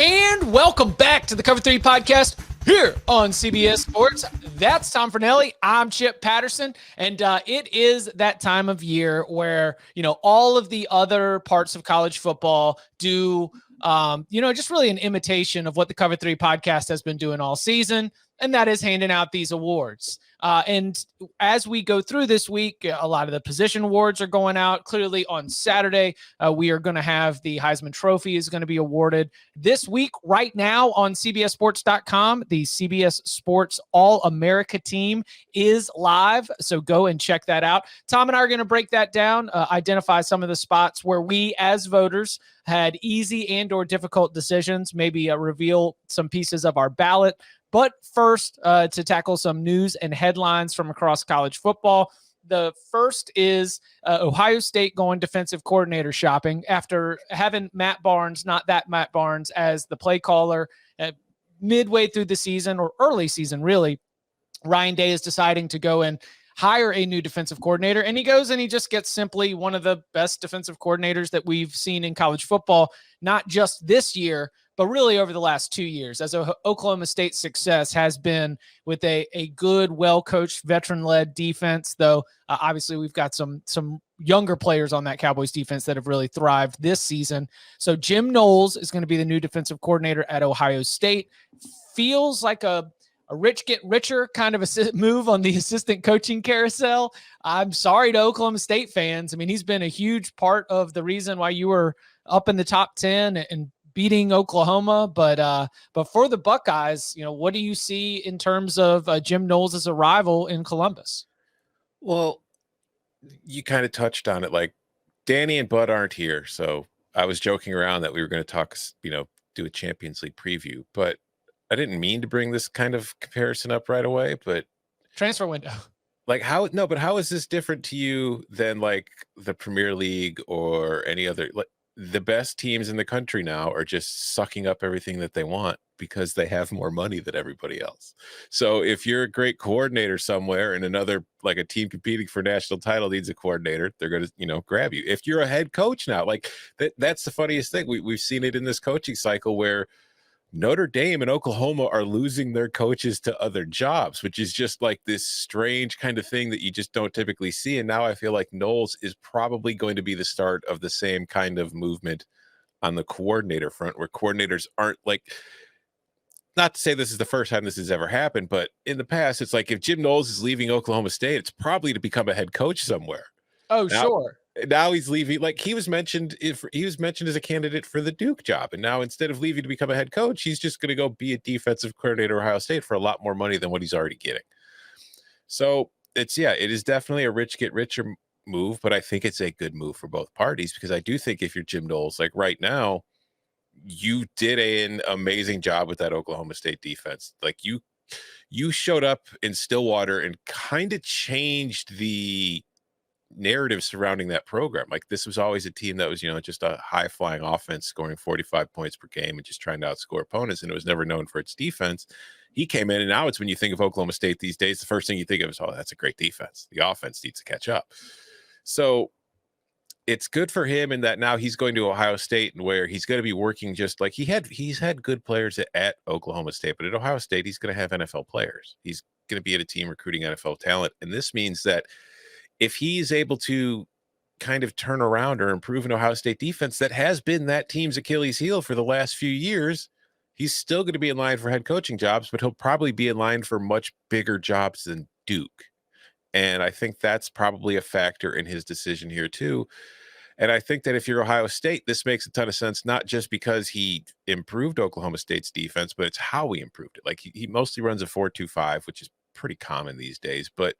And welcome back to the Cover 3 podcast here on CBS Sports. That's Tom Fornelli. I'm Chip Patterson. And it is that time of year where, all of the other parts of college football do, just really an imitation of what the Cover 3 podcast has been doing all season. And that is handing out these awards. And as we go through this week, a lot of the position awards are going out. Clearly on Saturday, we are going to have the Heisman Trophy is going to be awarded. This week, right now on CBSSports.com, the CBS Sports All-America team is live. So go and check that out. Tom and I are going to break that down, identify some of the spots where we as voters had easy and or difficult decisions, maybe reveal some pieces of our ballot. But first, to tackle some news and headlines from across college football. The first is Ohio State going defensive coordinator shopping after having Matt Barnes, not that Matt Barnes, as the play caller midway through the season or early season, really. Ryan Day is deciding to go and hire a new defensive coordinator, and he goes and he just gets simply one of the best defensive coordinators that we've seen in college football, not just this year, but really over the last 2 years, as Oklahoma State's success has been with a good, well-coached, veteran-led defense, though obviously we've got some younger players on that Cowboys defense that have really thrived this season. So Jim Knowles is going to be the new defensive coordinator at Ohio State. Feels like a rich get richer kind of a move on the assistant coaching carousel. I'm sorry to Oklahoma State fans. I mean, he's been a huge part of the reason why you were up in the top 10 and beating Oklahoma, but for the Buckeyes, what do you see in terms of Jim Knowles' arrival in Columbus? Well, you kind of touched on it. Like Danny and Bud aren't here, so I was joking around that we were going to talk, do a Champions League preview, but I didn't mean to bring this kind of comparison up right away. But transfer window, like how is this different to you than like the Premier League or any other? Like, the best teams in the country now are just sucking up everything that they want because they have more money than everybody else. So if you're a great coordinator somewhere and another, like a team competing for national title needs a coordinator, they're going to, grab you. If you're a head coach now, like that's the funniest thing. We've seen it in this coaching cycle where Notre Dame and Oklahoma are losing their coaches to other jobs, which is just like this strange kind of thing that you just don't typically see. And now I feel like Knowles is probably going to be the start of the same kind of movement on the coordinator front, where coordinators aren't like, not to say this is the first time this has ever happened, but in the past, it's like if Jim Knowles is leaving Oklahoma State, it's probably to become a head coach somewhere. Oh, sure. Now he's leaving. Like he was mentioned as a candidate for the Duke job, and now instead of leaving to become a head coach, he's just going to go be a defensive coordinator at Ohio State for a lot more money than what he's already getting. So it is definitely a rich get richer move, but I think it's a good move for both parties, because I do think if you're Jim Knowles, like right now, you did an amazing job with that Oklahoma State defense. Like you showed up in Stillwater and kind of changed the narrative surrounding that program. Like this was always a team that was, just a high flying offense scoring 45 points per game and just trying to outscore opponents. And it was never known for its defense. He came in, and now it's when you think of Oklahoma State these days, the first thing you think of is, oh, that's a great defense. The offense needs to catch up. So it's good for him in that now he's going to Ohio State, and where he's going to be working just like he's had good players at Oklahoma State, but at Ohio State, he's going to have NFL players. He's going to be at a team recruiting NFL talent. And this means that if he's able to kind of turn around or improve an Ohio State defense that has been that team's Achilles heel for the last few years, he's still going to be in line for head coaching jobs, but he'll probably be in line for much bigger jobs than Duke. And I think that's probably a factor in his decision here too. And I think that if you're Ohio State, this makes a ton of sense, not just because he improved Oklahoma State's defense, but it's how he improved it. Like he mostly runs a 4-2-5, which is pretty common these days, but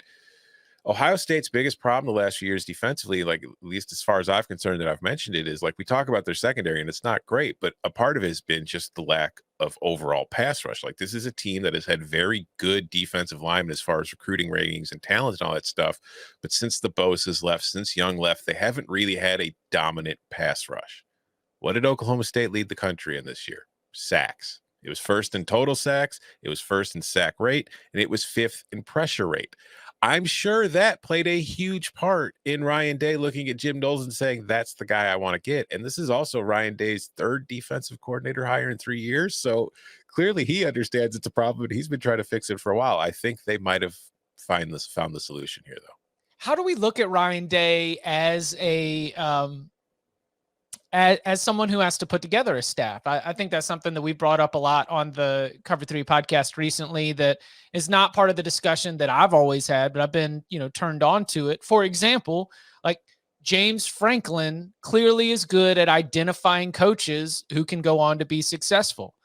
Ohio State's biggest problem the last few years defensively, like at least as far as I've concerned that I've mentioned it, is like we talk about their secondary and it's not great, but a part of it has been just the lack of overall pass rush. Like this is a team that has had very good defensive linemen as far as recruiting ratings and talent and all that stuff. But since the Bosa's left, since Young left, they haven't really had a dominant pass rush. What did Oklahoma State lead the country in this year? Sacks. It was first in total sacks, it was first in sack rate, and it was fifth in pressure rate. I'm sure that played a huge part in Ryan Day looking at Jim Knowles and saying, that's the guy I want to get. And this is also Ryan Day's third defensive coordinator hire in 3 years. So clearly he understands it's a problem, and he's been trying to fix it for a while. I think they might have found the solution here, though. How do we look at Ryan Day as as someone who has to put together a staff? I think that's something that we brought up a lot on the Cover 3 podcast recently that is not part of the discussion that I've always had, but I've been, turned on to it. For example, like James Franklin clearly is good at identifying coaches who can go on to be successful.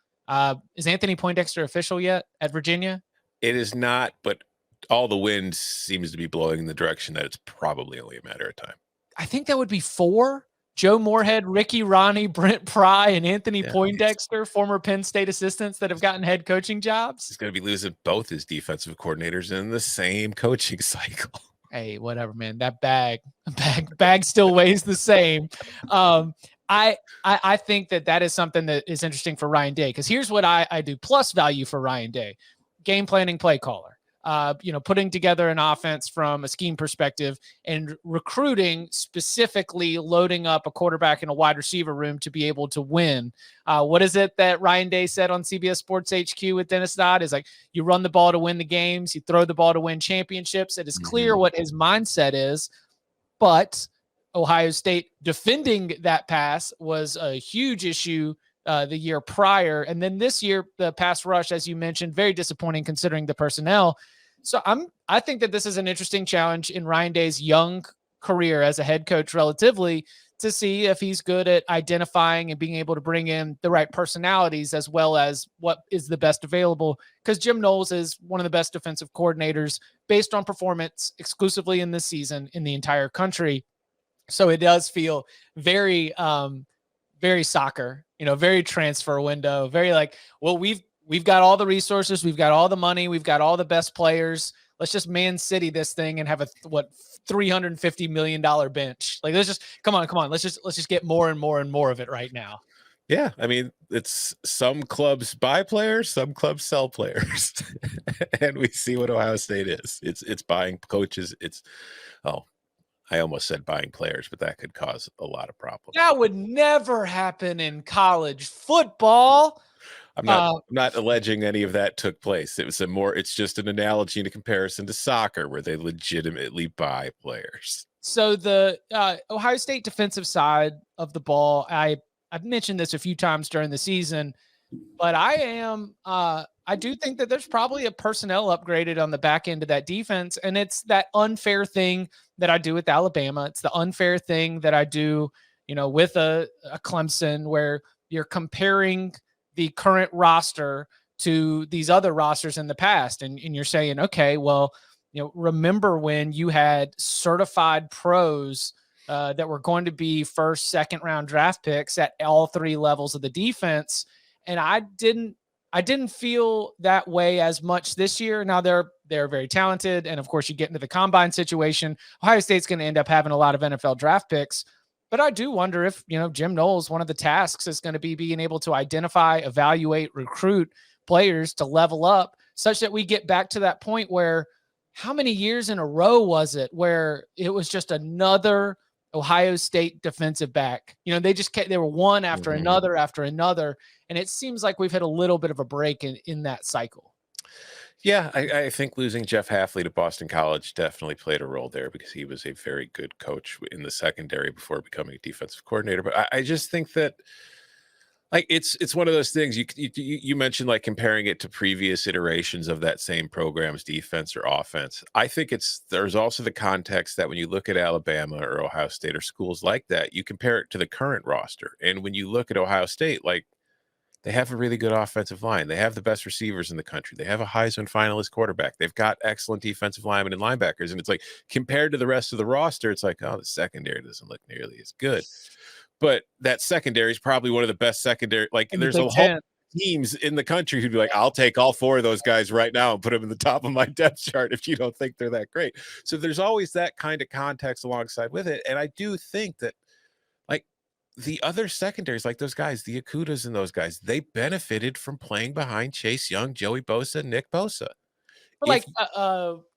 Is Anthony Poindexter official yet at Virginia? It is not, but all the wind seems to be blowing in the direction that it's probably only a matter of time. I think that would be 4. Joe Moorhead, Ricky Ronnie, Brent Pry, and Anthony Poindexter, former Penn State assistants that have gotten head coaching jobs. He's going to be losing both his defensive coordinators in the same coaching cycle. Hey, whatever, man. That bag still weighs the same. I think that is something that is interesting for Ryan Day, because here's what I do plus value for Ryan Day: game planning, play caller. Putting together an offense from a scheme perspective, and recruiting, specifically loading up a quarterback and a wide receiver room to be able to win. What is it that Ryan Day said on CBS Sports HQ with Dennis Dodd? Is like, you run the ball to win the games, you throw the ball to win championships. It is clear what his mindset is, but Ohio State defending that pass was a huge issue the year prior. And then this year, the pass rush, as you mentioned, very disappointing considering the personnel. So I think that this is an interesting challenge in Ryan Day's young career as a head coach, relatively, to see if he's good at identifying and being able to bring in the right personalities as well as what is the best available. Because Jim Knowles is one of the best defensive coordinators based on performance exclusively in this season in the entire country. So it does feel very, very soccer, very transfer window, very like, well, we've got all the resources, we've got all the money, we've got all the best players. Let's just Man City this thing and have a $350 million bench. Like, let's just come on. Let's just get more and more and more of it right now. Yeah, I mean, it's some clubs buy players, some clubs sell players, and we see what Ohio State is. It's buying coaches. I almost said buying players, but that could cause a lot of problems. That would never happen in college football. I'm not alleging any of that took place. It's just an analogy and a comparison to soccer where they legitimately buy players. So the Ohio State defensive side of the ball, I've mentioned this a few times during the season, but I do think that there's probably a personnel upgraded on the back end of that defense. And it's that unfair thing that I do with Alabama. It's the unfair thing that I do, with a Clemson, where you're comparing the current roster to these other rosters in the past. And you're saying, okay, well, remember when you had certified pros that were going to be first, second round draft picks at all 3 levels of the defense. And I didn't feel that way as much this year. Now they're very talented. And of course you get into the combine situation. Ohio State's going to end up having a lot of NFL draft picks. But I do wonder if, Jim Knowles, one of the tasks is going to be being able to identify, evaluate, recruit players to level up such that we get back to that point where, how many years in a row was it where it was just another Ohio State defensive back? They were one after another after another. And it seems like we've hit a little bit of a break in that cycle. Yeah, I think losing Jeff Hafley to Boston College definitely played a role there, because he was a very good coach in the secondary before becoming a defensive coordinator. But I just think that, like, it's one of those things you mentioned, like comparing it to previous iterations of that same program's defense or offense. I think there's also the context that when you look at Alabama or Ohio State or schools like that, you compare it to the current roster. And when you look at Ohio State, like, they have a really good offensive line. They have the best receivers in the country. They have a Heisman finalist quarterback. They've got excellent defensive linemen and linebackers. And it's like, compared to the rest of the roster, it's like, oh, the secondary doesn't look nearly as good. But that secondary is probably one of the best secondary. Like, there's a whole teams in the country who'd be like, I'll take all 4 of those guys right now and put them in the top of my depth chart if you don't think they're that great. So there's always that kind of context alongside with it. And I do think that, like, the other secondaries, like those guys, the Akutas and those guys, they benefited from playing behind Chase Young, Joey Bosa, Nick Bosa. But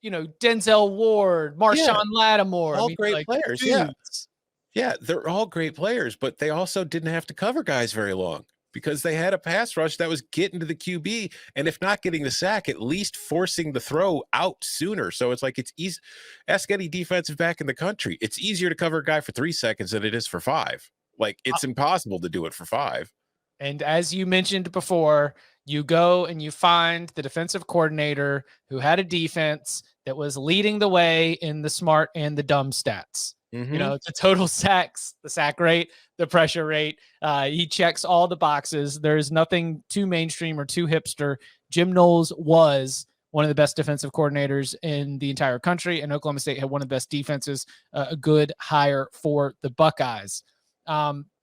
if Denzel Ward, yeah, Marshawn Lattimore. I all mean, great like players. Yeah. dudes. Yeah, they're all great players, but they also didn't have to cover guys very long because they had a pass rush that was getting to the QB, and if not getting the sack, at least forcing the throw out sooner. So it's like it's easy. Ask any defensive back in the country. It's easier to cover a guy for 3 seconds than it is for 5. Like it's impossible to do it for 5. And as you mentioned before, you go and you find the defensive coordinator who had a defense that was leading the way in the smart and the dumb stats. Mm-hmm. The total sacks, the sack rate, the pressure rate. He checks all the boxes. There's nothing too mainstream or too hipster. Jim Knowles was one of the best defensive coordinators in the entire country, and Oklahoma State had one of the best defenses, a good hire for the Buckeyes.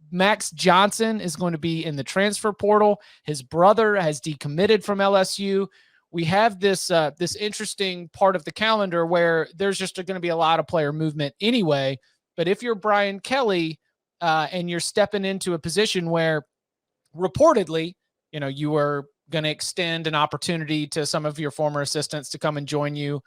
Max Johnson is going to be in the transfer portal. His brother has decommitted from LSU. We have this interesting part of the calendar where there's just going to be a lot of player movement anyway. But if you're Brian Kelly and you're stepping into a position where reportedly, you are going to extend an opportunity to some of your former assistants to come and join you,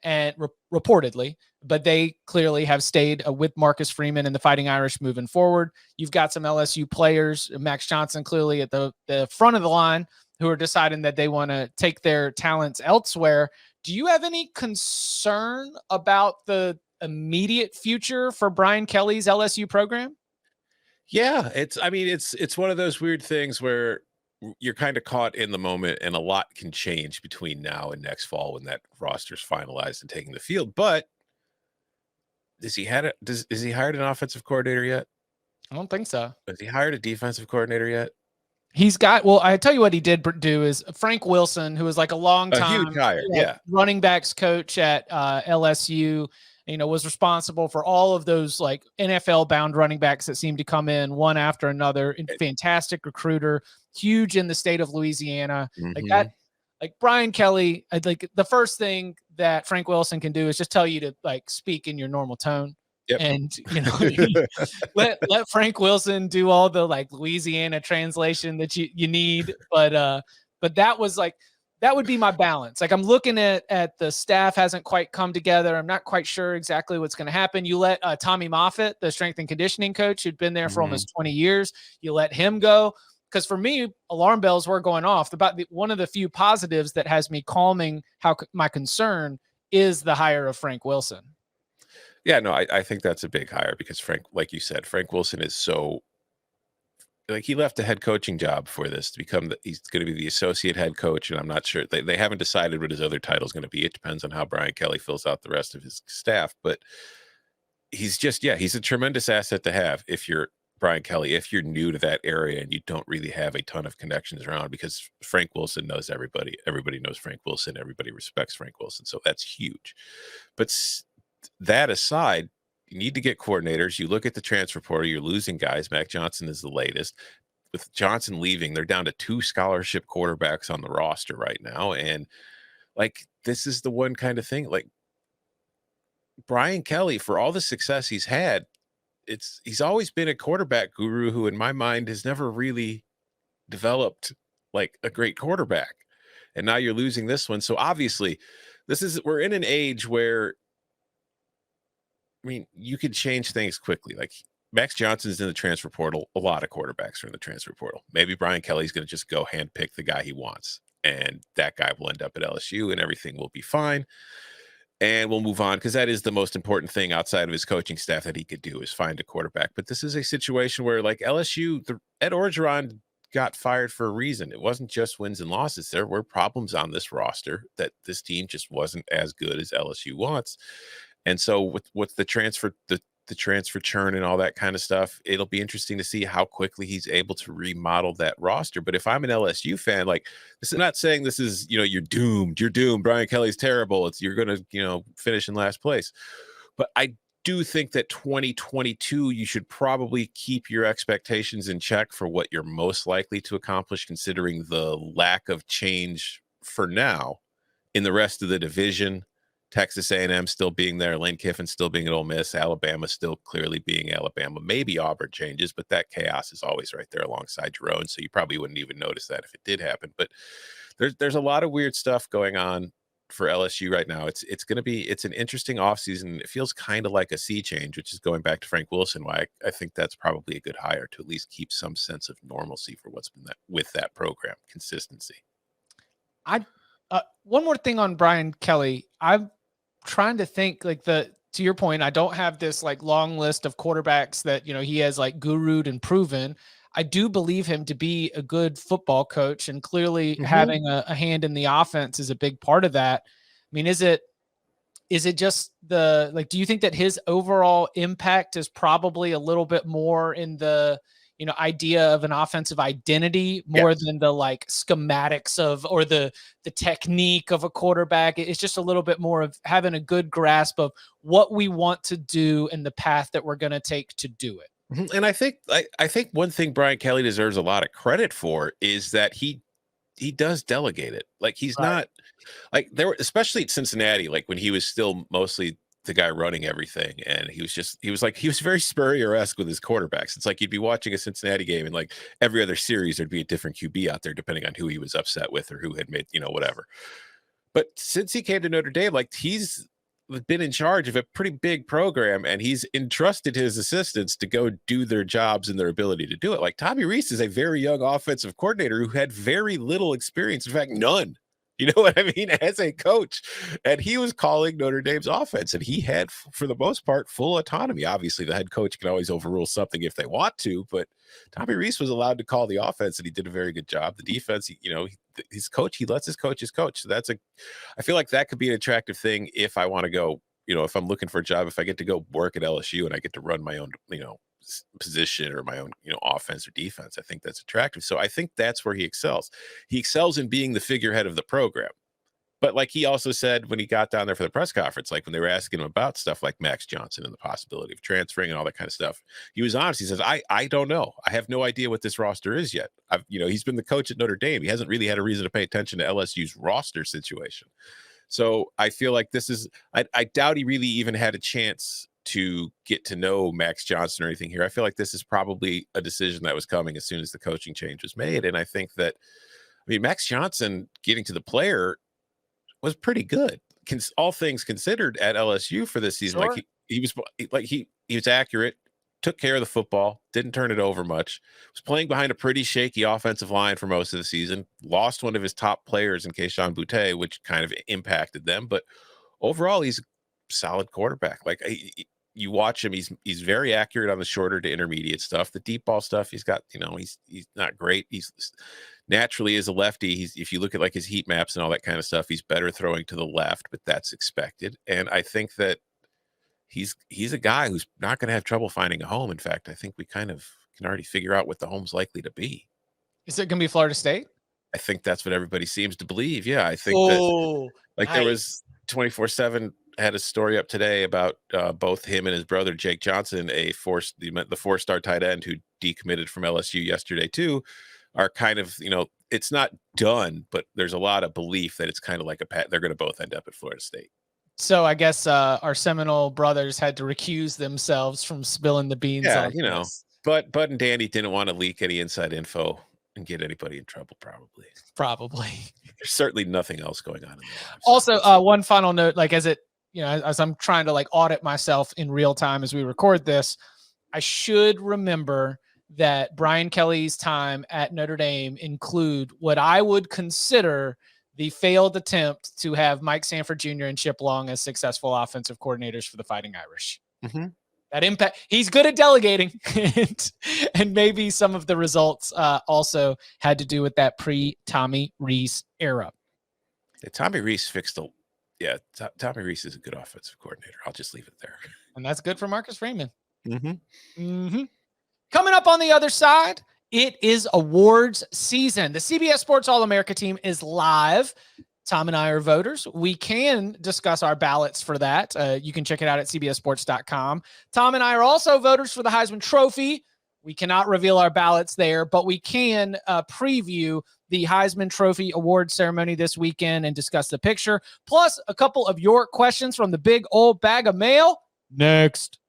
and reportedly, but they clearly have stayed with Marcus Freeman and the Fighting Irish moving forward. You've got some LSU players, Max Johnson clearly at the front of the line, who are deciding that they want to take their talents elsewhere. Do you have any concern about the immediate future for Brian Kelly's LSU program? Yeah, it's one of those weird things where you're kind of caught in the moment, and a lot can change between now and next fall when that roster's finalized and taking the field. But has he hired an offensive coordinator yet? I don't think so. Has he hired a defensive coordinator yet? I tell you what he did do is Frank Wilson, who was like a long A time huge hire, yeah. running backs coach at LSU, was responsible for all of those like NFL bound running backs that seemed to come in one after another. Fantastic recruiter, huge in the state of Louisiana. Like that, like Brian Kelly, like the first thing that Frank Wilson can do is just tell you to like speak in your normal tone. Yep. And let Frank Wilson do all the like Louisiana translation that you need. But that was like, that would be my balance. Like I'm looking at the staff hasn't quite come together. I'm not quite sure exactly what's going to happen. You let Tommy Moffitt, the strength and conditioning coach who'd been there for almost 20 years, you let him go. Because for me, alarm bells were going off. One of the few positives that has me calming my concern is the hire of Frank Wilson. Yeah, no, I think that's a big hire because Frank, like you said, Frank Wilson is so like he left a head coaching job for this to become he's going to be the associate head coach. And I'm not sure they haven't decided what his other title is going to be. It depends on how Brian Kelly fills out the rest of his staff, but he's a tremendous asset to have if you're Brian Kelly, if you're new to that area and you don't really have a ton of connections around, because Frank Wilson knows everybody. Everybody knows Frank Wilson. Everybody respects Frank Wilson. So that's huge. But that aside, you need to get coordinators. You look at the transfer portal, you're losing guys. Mac Johnson is the latest. With Johnson leaving, they're down to 2 scholarship quarterbacks on the roster right now. And like, this is the one kind of thing, like Brian Kelly, for all the success he's had, he's always been a quarterback guru who in my mind has never really developed like a great quarterback. And now you're losing this one. So obviously we're in an age where, I mean, you could change things quickly. Like Max Johnson's in the transfer portal. A lot of quarterbacks are in the transfer portal. Maybe Brian Kelly's going to just go handpick the guy he wants, and that guy will end up at LSU and everything will be fine. And we'll move on because that is the most important thing outside of his coaching staff that he could do is find a quarterback. But this is a situation where like LSU, Ed Orgeron got fired for a reason. It wasn't just wins and losses. There were problems on this roster that this team just wasn't as good as LSU wants. And so with the transfer churn and all that kind of stuff, it'll be interesting to see how quickly he's able to remodel that roster. But if I'm an LSU fan, like this is not saying this is, you're doomed. You're doomed. Brian Kelly's terrible. You're going to, finish in last place. But I do think that 2022, you should probably keep your expectations in check for what you're most likely to accomplish, considering the lack of change for now in the rest of the division. Texas A&M still being there, Lane Kiffin still being at Ole Miss, Alabama still clearly being Alabama. Maybe Auburn changes, but that chaos is always right there alongside your own, so you probably wouldn't even notice that if it did happen. But there's a lot of weird stuff going on for LSU right now. It's an interesting offseason. It feels kind of like a sea change, which is going back to Frank Wilson. Why I think that's probably a good hire to at least keep some sense of normalcy for what's been with that program, consistency. One more thing on Brian Kelly. I'm trying to think to your point, I don't have this like long list of quarterbacks that, he has like guru'd and proven. I do believe him to be a good football coach, and clearly having a hand in the offense is a big part of that. I mean, is it just do you think that his overall impact is probably a little bit more in the, idea of an offensive identity more than the like schematics or the technique of a quarterback? It's just a little bit more of having a good grasp of what we want to do and the path that we're going to take to do it. And I think one thing Brian Kelly deserves a lot of credit for is that he does delegate it. Like he's not like especially at Cincinnati, like when he was still mostly the guy running everything, and he was very Spurrier-esque with his quarterbacks. It's like you'd be watching a Cincinnati game, and like every other series there'd be a different QB out there depending on who he was upset with or who had made, whatever. But since he came to Notre Dame, like he's been in charge of a pretty big program, and he's entrusted his assistants to go do their jobs and their ability to do it. Like Tommy Rees is a very young offensive coordinator who had very little experience, in fact, none. You know what I mean? As a coach, and he was calling Notre Dame's offense, and he had, for the most part, full autonomy. Obviously, the head coach can always overrule something if they want to, but Tommy Rees was allowed to call the offense, and he did a very good job. The defense, his coach, he lets his coaches coach. So I feel like that could be an attractive thing if I want to go, if I'm looking for a job, if I get to go work at LSU and I get to run my own, position or my own, offense or defense. I think that's attractive. So I think that's where he excels. He excels in being the figurehead of the program. But like he also said when he got down there for the press conference, like when they were asking him about stuff like Max Johnson and the possibility of transferring and all that kind of stuff, he was honest. He says, I don't know. I have no idea what this roster is yet. He's been the coach at Notre Dame. He hasn't really had a reason to pay attention to LSU's roster situation. So I feel like I doubt he really even had a chance to get to know Max Johnson or anything here. I feel like this is probably a decision that was coming as soon as the coaching change was made. And I think that, Max Johnson getting to the player was pretty good, all things considered, at LSU for this season. Sure. Like he was accurate, took care of the football, didn't turn it over much, was playing behind a pretty shaky offensive line for most of the season, lost one of his top players in Keyshawn Boutte, which kind of impacted them. But overall, he's a solid quarterback. Like you watch him, he's very accurate on the shorter to intermediate stuff. The deep ball stuff, he's got, he's not great. He's naturally as a lefty. If you look at like his heat maps and all that kind of stuff, he's better throwing to the left, but that's expected. And I think that he's a guy who's not going to have trouble finding a home. In fact, I think we kind of can already figure out what the home's likely to be. Is it going to be Florida State? I think that's what everybody seems to believe. Yeah, I think that nice. There was 24/7 had a story up today about both him and his brother Jake Johnson, the 4-star tight end who decommitted from LSU yesterday too, are kind of, it's not done, but there's a lot of belief that it's kind of like they're going to both end up at Florida State. So I guess our Seminole brothers had to recuse themselves from spilling the beans. Yeah, but Bud and Danny didn't want to leak any inside info and get anybody in trouble. Probably. There's certainly nothing else going on in their lives. Also, one final note, like as I'm trying to like audit myself in real time as we record this, I should remember that Brian Kelly's time at Notre Dame include what I would consider the failed attempt to have Mike Sanford Jr. and Chip Long as successful offensive coordinators for the Fighting Irish. Mm-hmm. That impact, he's good at delegating, and maybe some of the results also had to do with that pre-Tommy Rees era. Yeah, Tommy Rees Tommy Rees is a good offensive coordinator. I'll just leave it there. And that's good for Marcus Freeman. Mm-hmm. Mm-hmm. Coming up on the other side, it is awards season. The CBS Sports All-America team is live. Tom and I are voters. We can discuss our ballots for that. You can check it out at cbssports.com. Tom and I are also voters for the Heisman Trophy. We cannot reveal our ballots there, but we can preview the Heisman Trophy award ceremony this weekend and discuss the picture, plus a couple of your questions from the big old bag of mail next.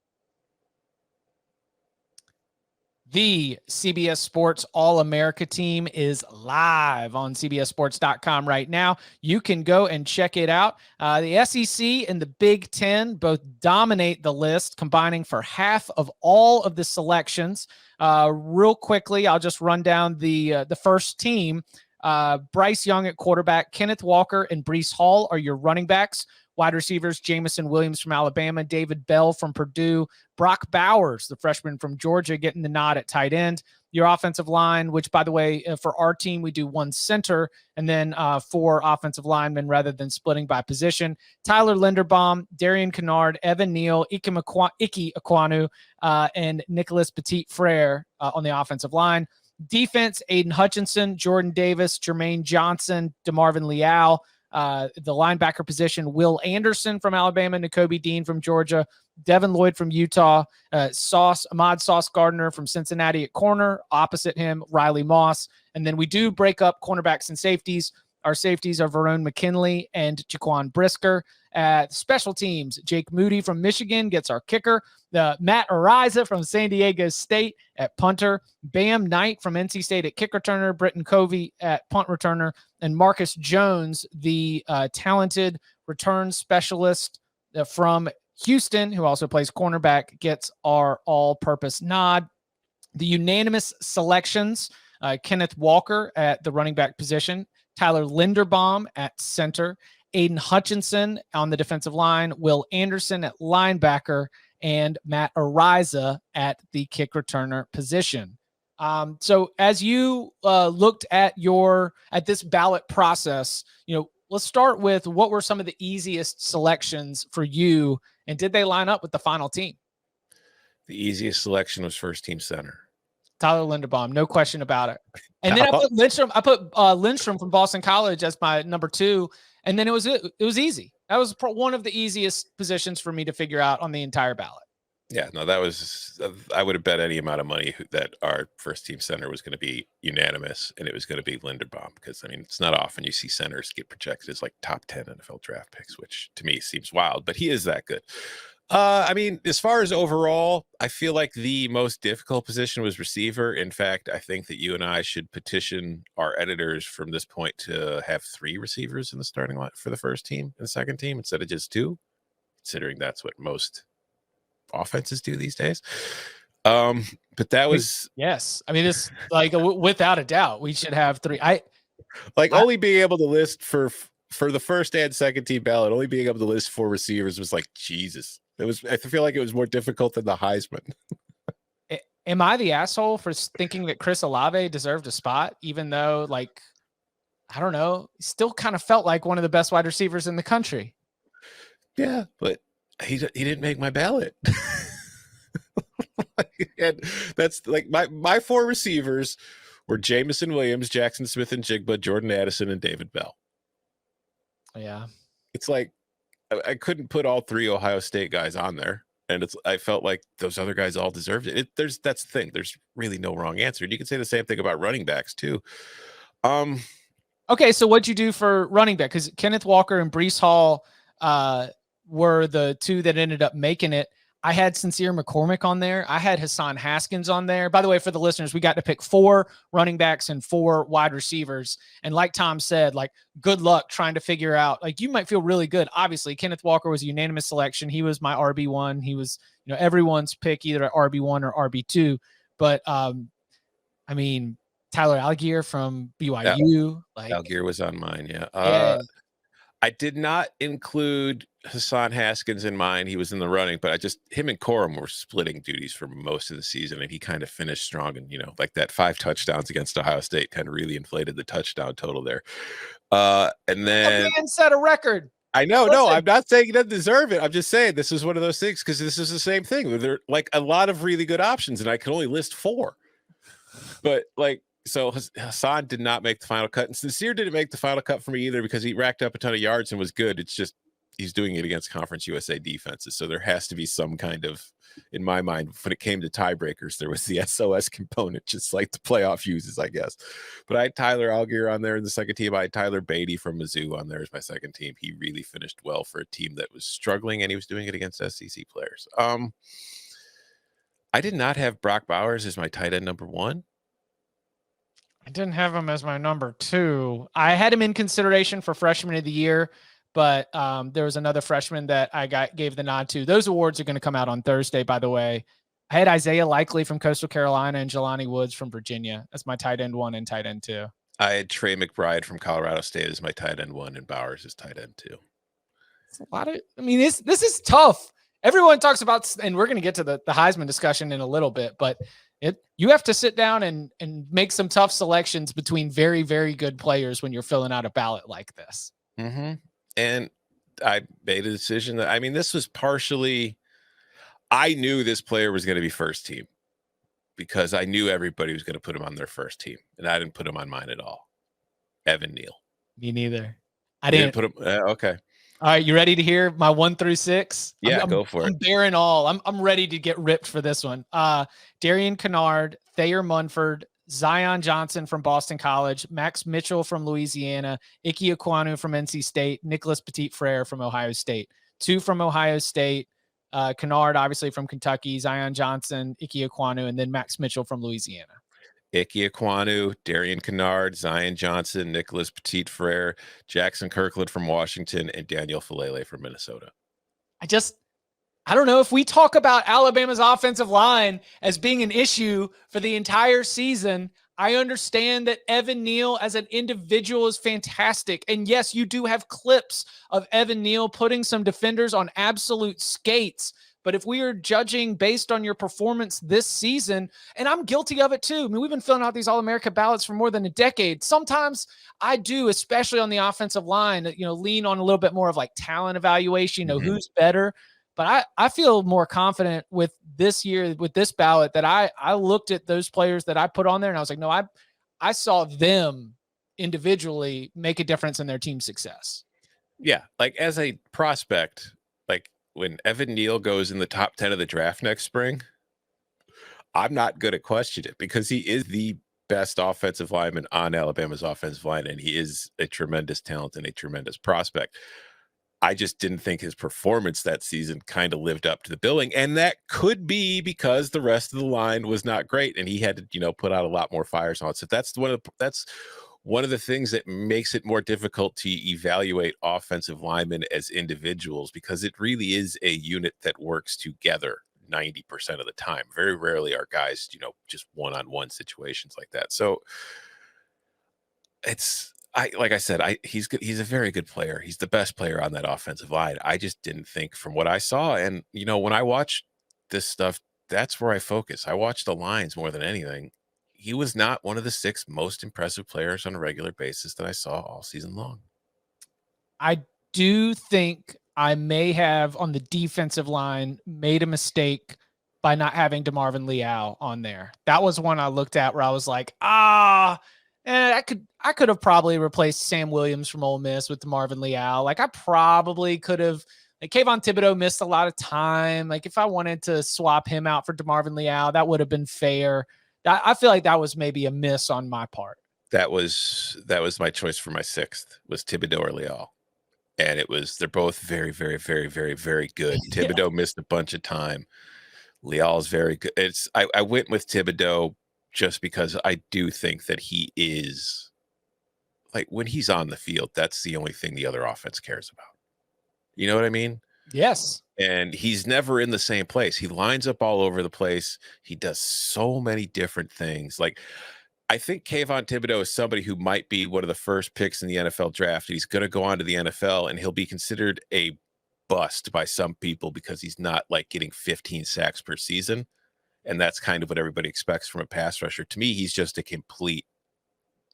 The CBS Sports All-America team is live on cbssports.com right now. You can go and check it out. The SEC and the Big Ten both dominate the list, combining for half of all of the selections. Real quickly, I'll just run down the first team. Bryce Young at quarterback, Kenneth Walker and Breece Hall are your running backs. Wide receivers, Jamison Williams from Alabama, David Bell from Purdue, Brock Bowers, the freshman from Georgia, getting the nod at tight end. Your offensive line, which, by the way, for our team, we do one center and then 4 offensive linemen rather than splitting by position. Tyler Linderbaum, Darian Kennard, Evan Neal, Ike Ekwonu, and Nicholas Petit-Frere on the offensive line. Defense, Aiden Hutchinson, Jordan Davis, Jermaine Johnson, DeMarvin Leal. The linebacker position, Will Anderson from Alabama, Nakobe Dean from Georgia, Devin Lloyd from Utah, Ahmad Sauce Gardner from Cincinnati at corner. Opposite him, Riley Moss. And then we do break up cornerbacks and safeties. Our safeties are Verone McKinley and Jaquan Brisker. At special teams, Jake Moody from Michigan gets our kicker. Matt Ariza from San Diego State at punter. Bam Knight from NC State at kick returner. Britton Covey at punt returner. And Marcus Jones, the talented return specialist from Houston, who also plays cornerback, gets our all-purpose nod. The unanimous selections, Kenneth Walker at the running back position, Tyler Linderbaum at center, Aiden Hutchinson on the defensive line, Will Anderson at linebacker, and Matt Ariza at the kick returner position. So as you looked at this ballot process, let's start with what were some of the easiest selections for you, and did they line up with the final team? The easiest selection was first team center. Tyler Linderbaum, no question about it. And then I put Lindstrom from Boston College as my number 2, and then it was easy. That was one of the easiest positions for me to figure out on the entire ballot. Yeah, no, that was, I would have bet any amount of money that our first team center was going to be unanimous, and it was going to be Linderbaum, because, I mean, it's not often you see centers get projected as like top 10 NFL draft picks, which to me seems wild, but he is that good. I mean, as far as overall, I feel like the most difficult position was receiver. In fact, I think that you and I should petition our editors from this point to have 3 receivers in the starting line for the first team and the second team instead of just 2, considering that's what most offenses do these days. But that was, yes. I mean, this, like, without a doubt, we should have 3. Only being able to list for the first and second team ballot, only being able to list 4 receivers was like, Jesus. I feel like it was more difficult than the Heisman. Am I the asshole for thinking that Chris Olave deserved a spot, even though, like, I don't know, he still kind of felt like one of the best wide receivers in the country? Yeah, but he didn't make my ballot. And that's like my 4 receivers were Jamison Williams, Jackson Smith-Njigba, Jordan Addison, and David Bell. Yeah. It's like I couldn't put all 3 Ohio State guys on there, and I felt like those other guys all deserved it. That's the thing. There's really no wrong answer. And you can say the same thing about running backs too. Okay, so what'd you do for running back? Because Kenneth Walker and Breece Hall were the 2 that ended up making it. I had Sincere McCormick on there. I had Hassan Haskins on there. By the way, for the listeners, we got to pick 4 running backs and 4 wide receivers. And like Tom said, like, good luck trying to figure out, like, you might feel really good. Obviously, Kenneth Walker was a unanimous selection. He was my RB1. He was, everyone's pick, either at RB1 or RB2. But, I mean, Tyler Algier from BYU. Algier was on mine, yeah. Yeah. I did not include Hassan Haskins in mine. He was in the running, but him and Corum were splitting duties for most of the season, and he kind of finished strong. And, like that 5 touchdowns against Ohio State kind of really inflated the touchdown total there. And then the man set a record. I know. Listen. No, I'm not saying he doesn't deserve it. I'm just saying this is one of those things, because this is the same thing. There are like a lot of really good options, and I can only list 4. But so Hassan did not make the final cut, and Sincere didn't make the final cut for me either, because he racked up a ton of yards and was good. It's just he's doing it against Conference USA defenses, so there has to be some kind of, in my mind, when it came to tiebreakers, there was the SOS component, just like the playoff uses, I guess. But I had Tyler Algier on there in the second team. I had Tyler Beatty from Mizzou on there as my second team. He really finished well for a team that was struggling, and he was doing it against SEC players. I did not have Brock Bowers as my tight end number 1. I didn't have him as my number 2. I had him in consideration for freshman of the year, but there was another freshman that I gave the nod to. Those awards are going to come out on Thursday, by the way. I had Isaiah Likely from Coastal Carolina and Jelani Woods from Virginia. That's my tight end 1 and tight end 2. I had Trey McBride from Colorado State as my tight end 1 and Bowers as tight end 2. It's a lot of, I mean, this is tough. Everyone talks about, and we're going to get to the Heisman discussion in a little bit, but you have to sit down and make some tough selections between very, very good players when you're filling out a ballot like this. Mm-hmm. And I made a decision that, I mean, this was partially, I knew this player was going to be first team because I knew everybody was going to put him on their first team, and I didn't put him on mine at all. Evan Neal. Me neither. I didn't put him. Okay. All right, you ready to hear my 1 through 6? Yeah, go for it. I'm bearing all. I'm ready to get ripped for this one. Darian Kennard, Thayer Munford, Zion Johnson from Boston College, Max Mitchell from Louisiana, Ike Ekwonu from NC State, Nicholas Petit-Frere from Ohio State. 2 from Ohio State, Kennard obviously from Kentucky, Zion Johnson, Ike Ekwonu, and then Max Mitchell from Louisiana. Ike Ekwonu, Darian Kennard, Zion Johnson, Nicholas Petit-Frere, Jackson Kirkland from Washington, and Daniel Falele from Minnesota. I don't know if we talk about Alabama's offensive line as being an issue for the entire season. I understand that Evan Neal as an individual is fantastic. And yes, you do have clips of Evan Neal putting some defenders on absolute skates. But if we are judging based on your performance this season, and I'm guilty of it too. I mean, we've been filling out these All-America ballots for more than a decade. Sometimes I do, especially on the offensive line, lean on a little bit more of like talent evaluation, who's better. But I feel more confident with this year, with this ballot, that I looked at those players that I put on there and I was like, no, I saw them individually make a difference in their team's success. Yeah. Like as a prospect, like, when Evan Neal goes in the top 10 of the draft next spring, I'm not going to question it because he is the best offensive lineman on Alabama's offensive line, and he is a tremendous talent and a tremendous prospect. I just didn't think his performance that season kind of lived up to the billing, and that could be because the rest of the line was not great, and he had to, put out a lot more fires on it. So that's one of the things that makes it more difficult to evaluate offensive linemen as individuals, because it really is a unit that works together 90% of the time. Very rarely are guys, just one-on-one situations like that. So like I said, he's good. He's a very good player. He's the best player on that offensive line. I just didn't think from what I saw. And, when I watch this stuff, that's where I focus. I watch the lines more than anything. He was not one of the 6 most impressive players on a regular basis that I saw all season long. I do think I may have, on the defensive line, made a mistake by not having DeMarvin Leal on there. That was one I looked at where I was like, I could have probably replaced Sam Williams from Ole Miss with DeMarvin Leal. Like I probably could have. Like Kayvon Thibodeau missed a lot of time. Like if I wanted to swap him out for DeMarvin Leal, that would have been fair. I feel like that was maybe a miss on my part. That was my choice for my 6th was Thibodeau or Leal. And they're both very, very, very, very, very good. Yeah. Thibodeau missed a bunch of time. Leal is very good. I went with Thibodeau just because I do think that he is, like, when he's on the field, that's the only thing the other offense cares about. You know what I mean? Yes. And he's never in the same place. He lines up all over the place. He does so many different things. Like, I think Kayvon Thibodeau is somebody who might be one of the first picks in the NFL draft. He's going to go on to the NFL, and he'll be considered a bust by some people because he's not like getting 15 sacks per season. And that's kind of what everybody expects from a pass rusher. To me, he's just a complete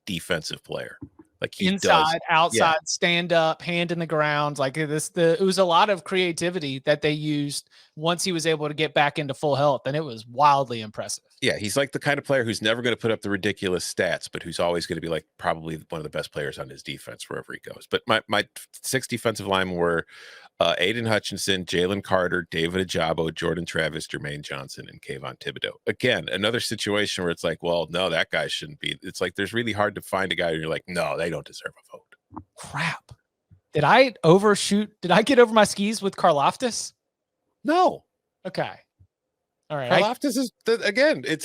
defensive player. Like he inside, outside, stand up, hand in the ground. Like it was a lot of creativity that they used once he was able to get back into full health, and it was wildly impressive. Yeah, he's like the kind of player who's never going to put up the ridiculous stats, but who's always going to be like probably one of the best players on his defense wherever he goes. But my 6 defensive linemen were Aiden Hutchinson, Jalen Carter, David Ajabo, Jordan Travis, Jermaine Johnson, and Kayvon Thibodeau. Again, another situation where it's like, well, no, that guy shouldn't be. It's like there's really hard to find a guy where you're like, no, they don't deserve a vote. Crap. Did I overshoot? Did I get over my skis with Karlaftis? No. Okay. All right. Karlaftis is again. It's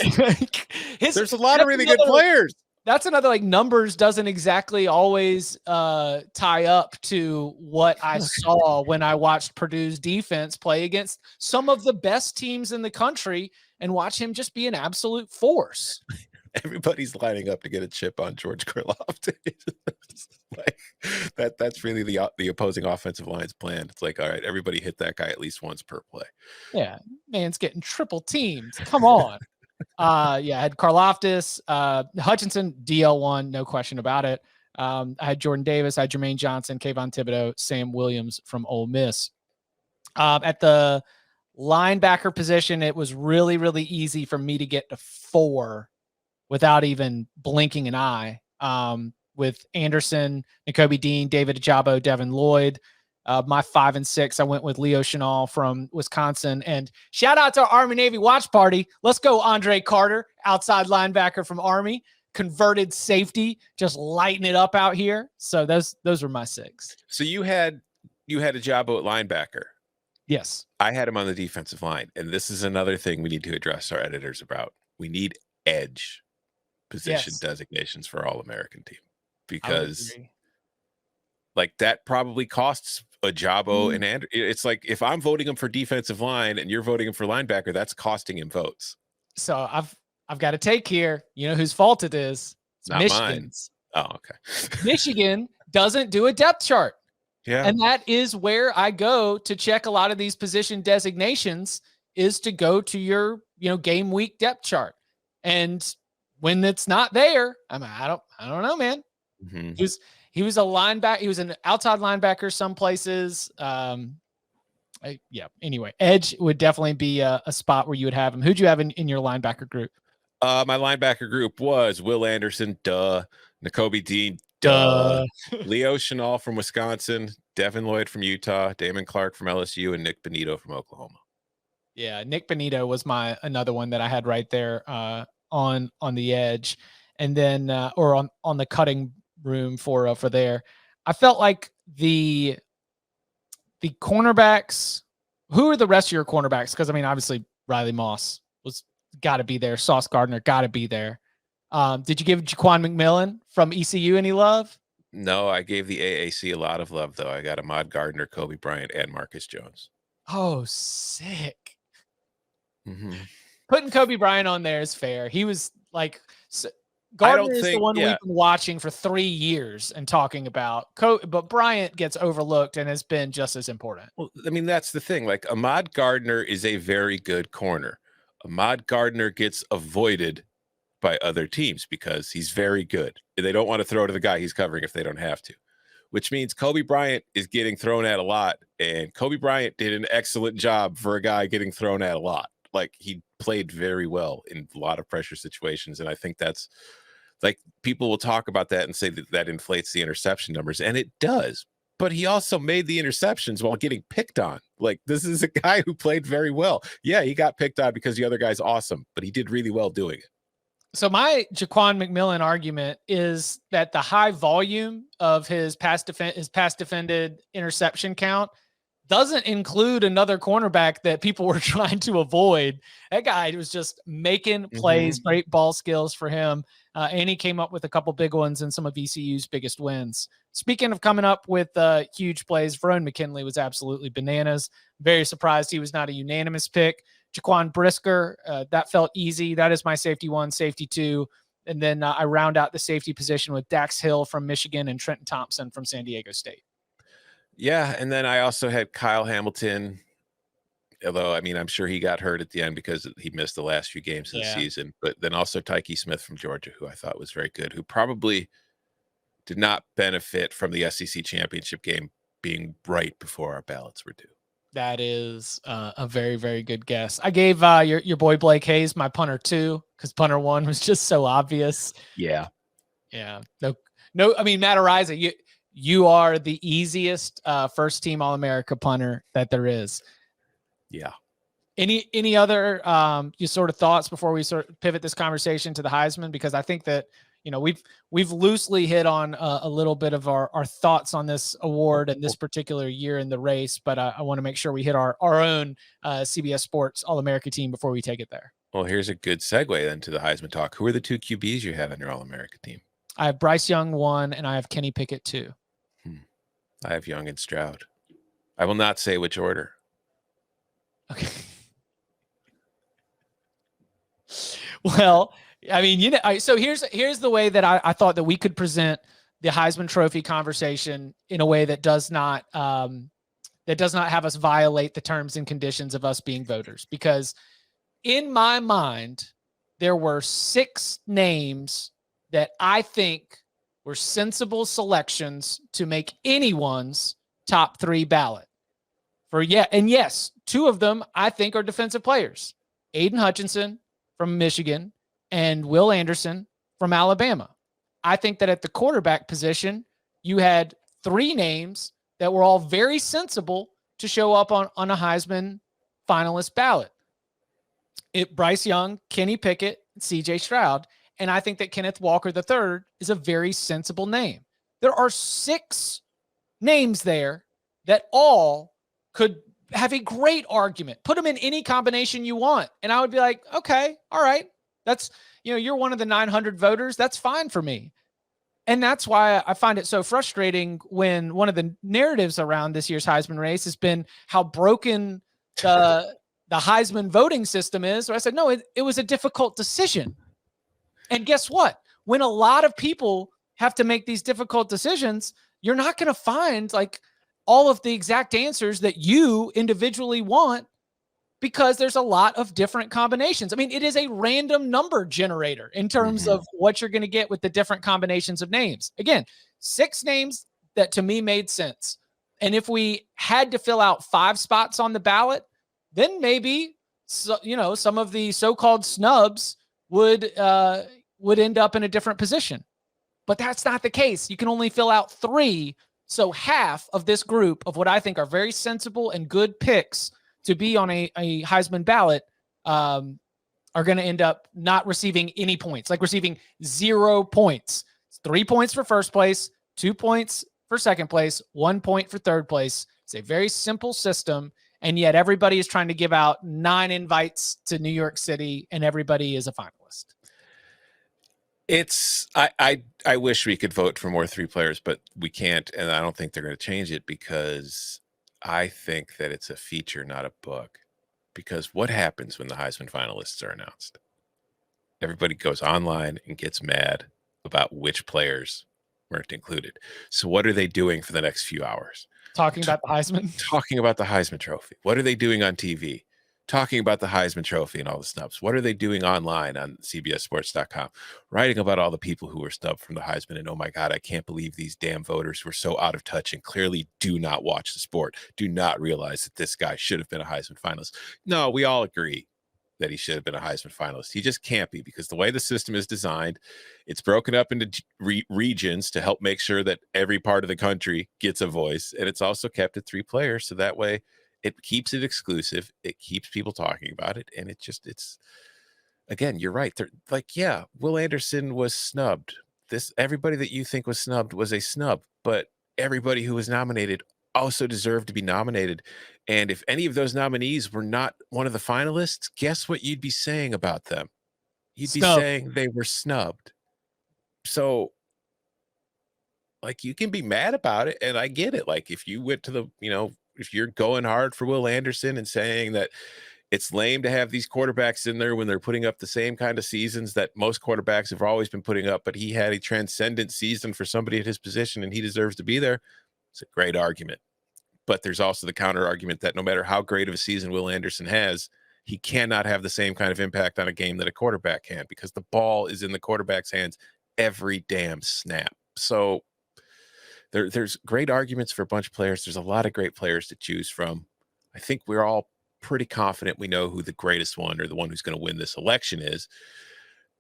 there's a lot that's of really good players. That's another, like, numbers doesn't exactly always tie up to what I saw when I watched Purdue's defense play against some of the best teams in the country and watch him just be an absolute force. Everybody's lining up to get a chip on George Karlaftis. Like that's really the opposing offensive line's plan. It's like, all right, everybody hit that guy at least once per play. Yeah, man's getting triple teamed. Come on. I had Karlaftis, Hutchinson, DL1, no question about it. I had Jordan Davis, I had Jermaine Johnson, Kayvon Thibodeau, Sam Williams from Ole Miss. At the linebacker position, it was really, really easy for me to get to 4 without even blinking an eye. With Anderson, Nakobe Dean, David Ajabo, Devin Lloyd. My 5 and 6, I went with Leo Chenal from Wisconsin. And shout out to our Army-Navy watch party. Let's go, Andre Carter, outside linebacker from Army, converted safety, just lighting it up out here. So those were my 6. So you had Ajabo at linebacker. Yes. I had him on the defensive line. And this is another thing we need to address our editors about. We need edge position designations for All-American team. Because like that probably costs Ajabo and it's like if I'm voting him for defensive line and you're voting him for linebacker, that's costing him votes. So I've got a take here. You know whose fault it is? It's not Michigan's. Mine. Oh, okay. Michigan doesn't do a depth chart. Yeah. And that is where I go to check a lot of these position designations, is to go to your, game week depth chart. And when it's not there, I don't know, man. Mm-hmm. He was a linebacker. He was an outside linebacker some places. Anyway, edge would definitely be a spot where you would have him. Who'd you have in your linebacker group? My linebacker group was Will Anderson, Nakobe Dean, Leo Chenal from Wisconsin, Devin Lloyd from Utah, Damon Clark from LSU, and Nick Benito from Oklahoma. Yeah, Nick Benito was another one that I had right there on the edge, and then or on the cutting room for there. I felt like the cornerbacks. Who are the rest of your cornerbacks? Because obviously Riley Moss was got to be there. Sauce Gardner got to be there. Did you give Jaquan McMillan from ECU any love? No, I gave the AAC a lot of love though. I got Ahmad Gardner, Kobe Bryant, and Marcus Jones. Oh, sick. Mm-hmm. Putting Kobe Bryant on there is fair. He was like. Gardner is the one we've been watching for 3 years and talking about, but Bryant gets overlooked and has been just as important. Well, that's the thing. Like Ahmad Gardner is a very good corner. Ahmad Gardner gets avoided by other teams because he's very good. They don't want to throw to the guy he's covering if they don't have to, which means Kobe Bryant is getting thrown at a lot. And Kobe Bryant did an excellent job for a guy getting thrown at a lot. Like he played very well in a lot of pressure situations. And I think that's, like, people will talk about that and say that inflates the interception numbers, and it does. But he also made the interceptions while getting picked on. Like, this is a guy who played very well. Yeah, he got picked on because the other guy's awesome, but he did really well doing it. So my Jaquan McMillan argument is that the high volume of his pass defended interception count doesn't include another cornerback that people were trying to avoid. That guy was just making plays, great ball skills for him. And he came up with a couple big ones and some of ECU's biggest wins. Speaking of coming up with huge plays, Verone McKinley was absolutely bananas. Very surprised he was not a unanimous pick. Jaquan Brisker, that felt easy. That is my safety 1, safety 2. And then I round out the safety position with Dax Hill from Michigan and Trenton Thompson from San Diego State. Yeah, and then I also had Kyle Hamilton, although, I'm sure he got hurt at the end because he missed the last few games of the season. But then also Tyke Smith from Georgia, who I thought was very good, who probably did not benefit from the SEC championship game being right before our ballots were due. That is a very, very good guess. I gave your boy Blake Hayes my punter 2 because punter 1 was just so obvious. Yeah. Yeah. No. Matt Ariza, you are the easiest first team All-America punter that there is. Yeah. Any other you sort of thoughts before we sort of pivot this conversation to the Heisman? Because I think that we've loosely hit on a little bit of our thoughts on this award and this particular year in the race, but I want to make sure we hit our own CBS Sports All-America team before we take it there. Well, here's a good segue then to the Heisman talk. Who are the 2 QBs you have on your All-America team? I have Bryce Young 1, and I have Kenny Pickett 2. I have Young and Stroud. I will not say which order. Okay. Well, I mean, so here's the way that I thought that we could present the Heisman Trophy conversation in a way that does not have us violate the terms and conditions of us being voters. Because in my mind, there were 6 names that I think were sensible selections to make anyone's top 3 ballot. Yes, 2 of them I think are defensive players. Aiden Hutchinson from Michigan and Will Anderson from Alabama. I think that at the quarterback position, you had 3 names that were all very sensible to show up on a Heisman finalist ballot. Bryce Young, Kenny Pickett, CJ Stroud. And I think that Kenneth Walker III is a very sensible name. There are 6 names there that all could have a great argument. Put them in any combination you want. And I would be like, okay, all right. That's, you're one of the 900 voters. That's fine for me. And that's why I find it so frustrating when one of the narratives around this year's Heisman race has been how broken the Heisman voting system is. So I said, no, it was a difficult decision. And guess what? When a lot of people have to make these difficult decisions, you're not going to find like all of the exact answers that you individually want, because there's a lot of different combinations. I mean, it is a random number generator in terms of what you're going to get with the different combinations of names. Again, 6 names that to me made sense. And if we had to fill out 5 spots on the ballot, then maybe, some of the so-called snubs would end up in a different position. But that's not the case. You can only fill out 3. So half of this group of what I think are very sensible and good picks to be on a Heisman ballot are going to end up not receiving any points, like receiving 0 points. It's 3 points for first place, 2 points for second place, 1 point for third place. It's a very simple system. And yet everybody is trying to give out 9 invites to New York City, and everybody is a finalist. I wish we could vote for more 3 players, but we can't. And I don't think they're going to change it, because I think that it's a feature, not a book. Because what happens when the Heisman finalists are announced? Everybody goes online and gets mad about which players weren't included. So what are they doing for the next few hours? Talking about the Heisman? Talking about the Heisman Trophy. What are they doing on TV? Talking about the Heisman Trophy and all the snubs. What are they doing online on CBSSports.com? Writing about all the people who were snubbed from the Heisman. And oh my God, I can't believe these damn voters who are so out of touch and clearly do not watch the sport, do not realize that this guy should have been a Heisman finalist. No, we all agree that he should have been a Heisman finalist. He just can't be, because the way the system is designed, it's broken up into regions to help make sure that every part of the country gets a voice. And it's also kept at 3 players. So that way it keeps it exclusive. It keeps people talking about it. And it's again, you're right. They're like, yeah, Will Anderson was snubbed. Everybody that you think was snubbed was a snub, but everybody who was nominated also deserved to be nominated. And if any of those nominees were not one of the finalists, guess what you'd be saying about them? You'd be saying they were snubbed. So, like, you can be mad about it, and I get it. Like, if you went to the, if you're going hard for Will Anderson and saying that it's lame to have these quarterbacks in there when they're putting up the same kind of seasons that most quarterbacks have always been putting up, but he had a transcendent season for somebody at his position and he deserves to be there, it's a great argument. But there's also the counter argument that no matter how great of a season Will Anderson has, he cannot have the same kind of impact on a game that a quarterback can, because the ball is in the quarterback's hands every damn snap. So there's great arguments for a bunch of players. There's a lot of great players to choose from. I think we're all pretty confident we know who the greatest one, or the one who's going to win this election, is.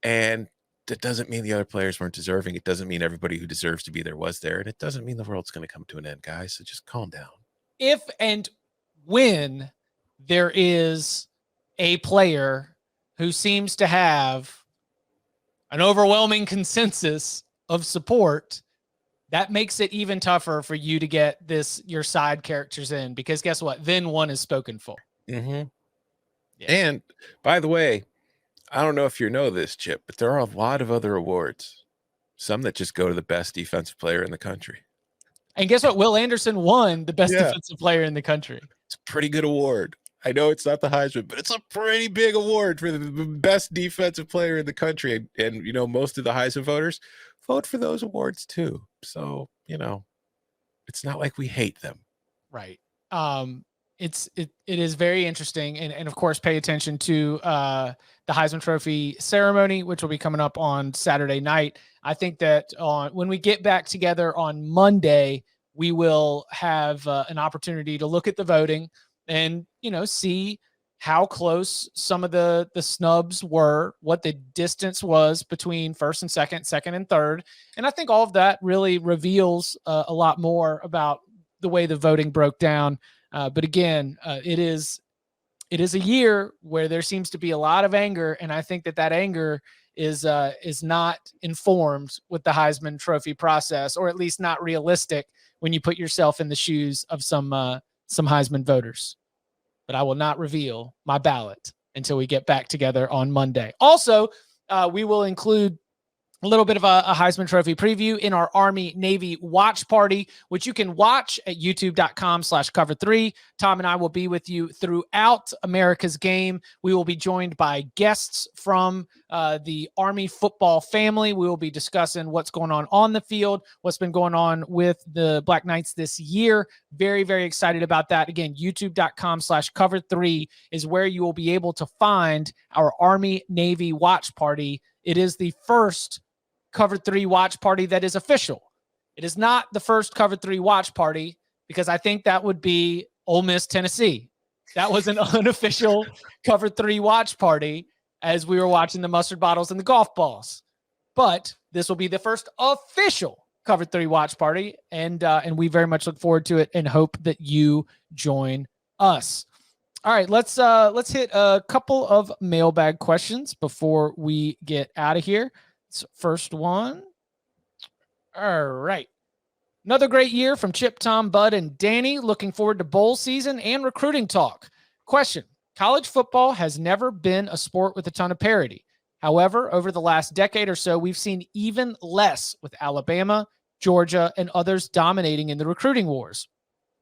And that doesn't mean the other players weren't deserving. It doesn't mean everybody who deserves to be there was there. And it doesn't mean the world's going to come to an end, guys. So just calm down. If and when there is a player who seems to have an overwhelming consensus of support, that makes it even tougher for you to get your side characters in, because guess what? Then one is spoken for. Mm-hmm. Yeah. And by the way, I don't know if you know this, Chip, but there are a lot of other awards, some that just go to the best defensive player in the country. And guess what? Will Anderson won the best Yeah. defensive player in the country. It's a pretty good award. I know it's not the Heisman, but it's a pretty big award for the best defensive player in the country. And you know, most of the Heisman voters vote for those awards too. So, you know, it's not like we hate them. Right. It is very interesting. And of course, pay attention to the Heisman Trophy ceremony, which will be coming up on Saturday night. I think that when we get back together on Monday, we will have an opportunity to look at the voting and, you know, see how close some of the snubs were, what the distance was between first and second and third. And I think all of that really reveals a lot more about the way the voting broke down. But again, it is a year where there seems to be a lot of anger, and I think that anger is not informed with the Heisman Trophy process, or at least not realistic when you put yourself in the shoes of some Heisman voters. But I will not reveal my ballot until we get back together on Monday. Also, we will include a little bit of a Heisman Trophy preview in our Army-Navy watch party, which you can watch at youtube.com/cover3. Tom and I will be with you throughout America's game. We will be joined by guests from the Army football family. We will be discussing what's going on the field, what's been going on with the Black Knights this year. Very, very excited about that. Again, youtube.com/cover3 is where you will be able to find our Army-Navy watch party. It is the first Cover 3 watch party that is official. It is not the first Cover 3 watch party, because I think that would be Ole Miss, Tennessee. That was an unofficial Cover 3 watch party as we were watching the mustard bottles and the golf balls. But this will be the first official Cover 3 watch party, and we very much look forward to it and hope that you join us. All right, let's hit a couple of mailbag questions before we get out of here. First one. All right. Another great year from Chip, Tom, Bud, and Danny. Looking forward to bowl season and recruiting talk. Question. College football has never been a sport with a ton of parity. However, over the last decade or so, we've seen even less, with Alabama, Georgia, and others dominating in the recruiting wars.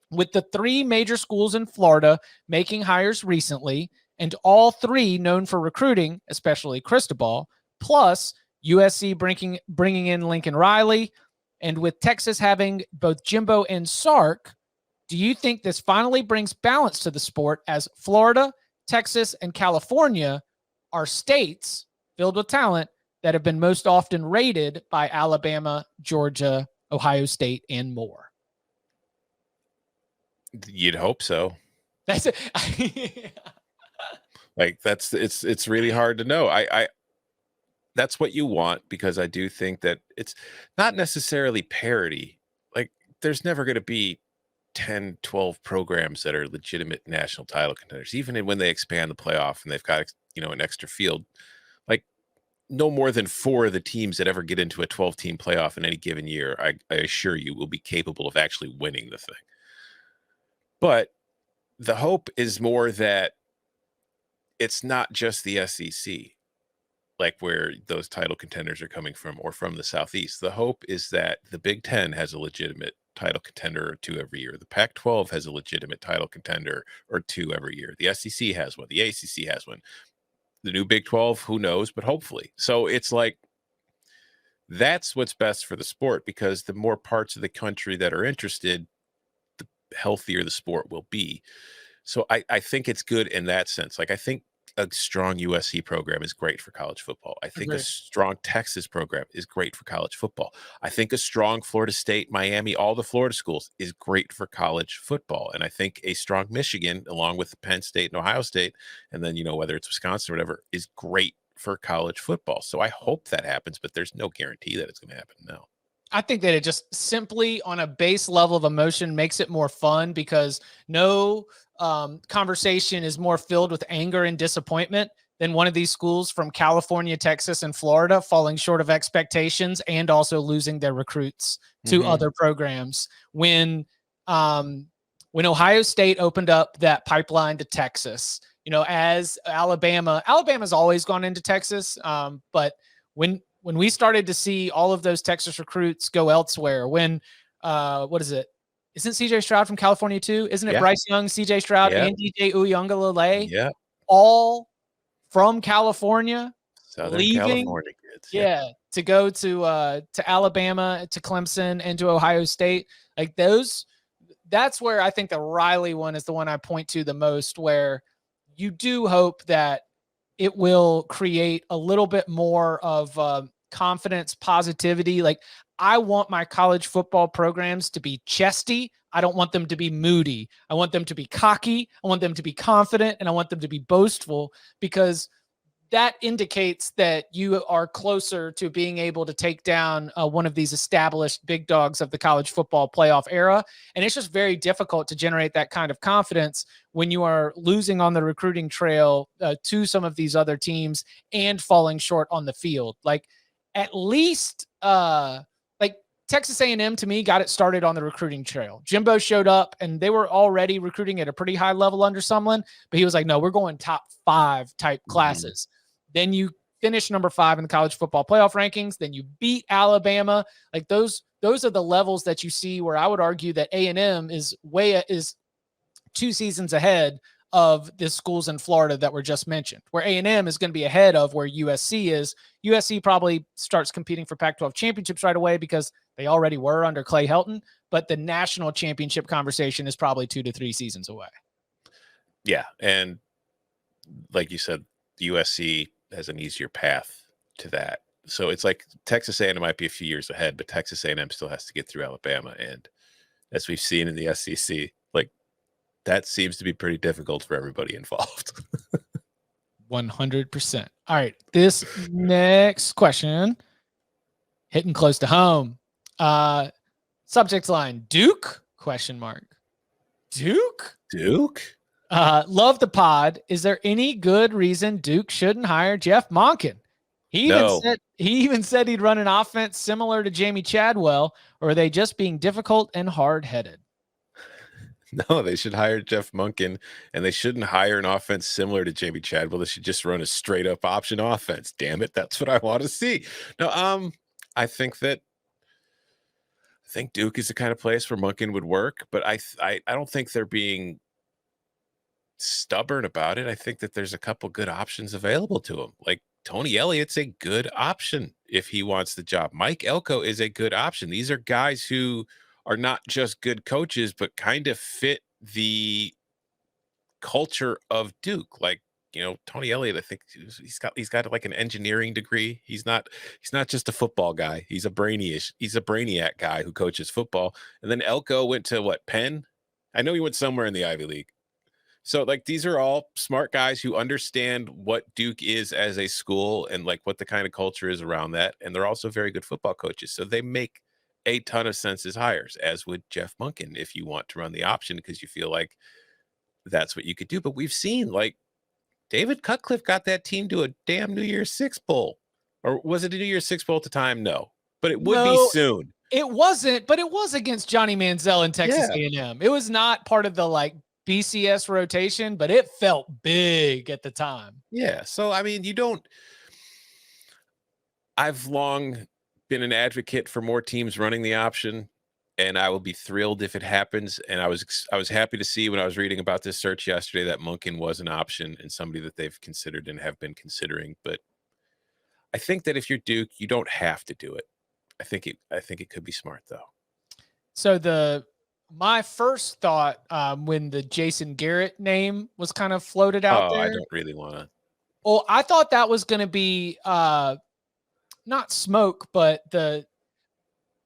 With the three major schools in Florida making hires recently, and all three known for recruiting, especially Cristobal, plus USC bringing in Lincoln Riley, and with Texas having both Jimbo and Sark, do you think this finally brings balance to the sport, as Florida, Texas, and California are states filled with talent that have been most often rated by Alabama, Georgia, Ohio State, and more? You'd hope so. That's it. Like it's really hard to know. I that's what you want, because I do think that it's not necessarily parity. Like, there's never going to be 10, 12 programs that are legitimate national title contenders, even when they expand the playoff and they've got, you know, an extra field. Like, no more than 4 of the teams that ever get into a 12-team playoff in any given year, I assure you, will be capable of actually winning the thing. But the hope is more that it's not just the SEC, like where those title contenders are coming from, or from the Southeast. The hope is that the Big Ten has a legitimate title contender or 2 every year. The Pac-12 has a legitimate title contender or 2 every year. The SEC has one. The ACC has one. The new Big 12, who knows, but hopefully. So it's like, that's what's best for the sport, because the more parts of the country that are interested, the healthier the sport will be. So I think it's good in that sense. Like, I think a strong USC program is great for college football. I think a strong Texas program is great for college football. I think a strong Florida State, Miami, all the Florida schools is great for college football. And I think a strong Michigan, along with Penn State and Ohio State, and then, you know, whether it's Wisconsin or whatever, is great for college football. So I hope that happens, but there's no guarantee that it's going to happen now. I think that it just simply, on a base level of emotion, makes it more fun, because no conversation is more filled with anger and disappointment than one of these schools from California, Texas, and Florida falling short of expectations and also losing their recruits to other programs. When Ohio State opened up that pipeline to Texas, as Alabama's always gone into Texas. But when we started to see all of those Texas recruits go elsewhere, when what is it? Isn't CJ Stroud from California too? Isn't it Bryce Young, CJ Stroud, and DJ Uyunglele? Yeah. All from California, Southern leaving, California kids. to go to Alabama, to Clemson, and to Ohio State. Like those, that's where I think the Riley one is the one I point to the most, where you do hope that it will create a little bit more of confidence, positivity. Like, I want my college football programs to be chesty. I don't want them to be moody. I want them to be cocky. I want them to be confident, and I want them to be boastful, because that indicates that you are closer to being able to take down one of these established big dogs of the college football playoff era. And it's just very difficult to generate that kind of confidence when you are losing on the recruiting trail to some of these other teams and falling short on the field. Like, at least Texas A&M, to me, got it started on the recruiting trail. Jimbo showed up, and they were already recruiting at a pretty high level under Sumlin, but he was like, no, we're going top 5 type classes. Then you finish number 5 in the college football playoff rankings. Then you beat Alabama. Like, those are the levels that you see where I would argue that A&M is 2 seasons ahead of the schools in Florida that were just mentioned, where A&M is going to be ahead of where USC is. USC probably starts competing for Pac-12 championships right away because they already were under Clay Helton, but the national championship conversation is probably 2 to 3 seasons away. Yeah. And like you said, USC has an easier path to that. So it's like Texas A&M might be a few years ahead, but Texas A&M still has to get through Alabama. And as we've seen in the SEC, like, that seems to be pretty difficult for everybody involved. 100%. All right. This next question, hitting close to home. Subject line, Duke? ? Duke? Love the pod. Is there any good reason Duke shouldn't hire Jeff Monken? He even said he'd run an offense similar to Jamie Chadwell, or are they just being difficult and hard-headed? No, they should hire Jeff Monken, and they shouldn't hire an offense similar to Jamie Chadwell. They should just run a straight-up option offense. Damn it, that's what I want to see. No, I think Duke is the kind of place where Monken would work, but I don't think they're being stubborn about it. I think that there's a couple good options available to him. Like, Tony Elliott's a good option if he wants the job. Mike Elko is a good option. These are guys who are not just good coaches, but kind of fit the culture of Duke. Like, Tony Elliott, I think he's got like an engineering degree. He's not just a football guy. He's a brainiac guy who coaches football. And then Elko went to Penn? I know he went somewhere in the Ivy League. So, like, these are all smart guys who understand what Duke is as a school and like what the kind of culture is around that. And they're also very good football coaches. So they make a ton of sense as hires, as would Jeff Monken, if you want to run the option because you feel like that's what you could do. But we've seen, like, David Cutcliffe got that team to a damn New Year's Six Bowl. Or was it a New Year's Six Bowl at the time? No. But it would be soon. It wasn't, but it was against Johnny Manziel and Texas A&M. It was not part of the, like, BCS rotation, but it felt big at the time. Yeah. So, I mean, I've long been an advocate for more teams running the option, and I will be thrilled if it happens. And I was happy to see when I was reading about this search yesterday that Monken was an option and somebody that they've considered and have been considering. But I think that if you're Duke, you don't have to do it. I think it could be smart though. So my first thought when the Jason Garrett name was kind of floated out there. I don't really want to. Oh, I thought that was going to be not smoke, but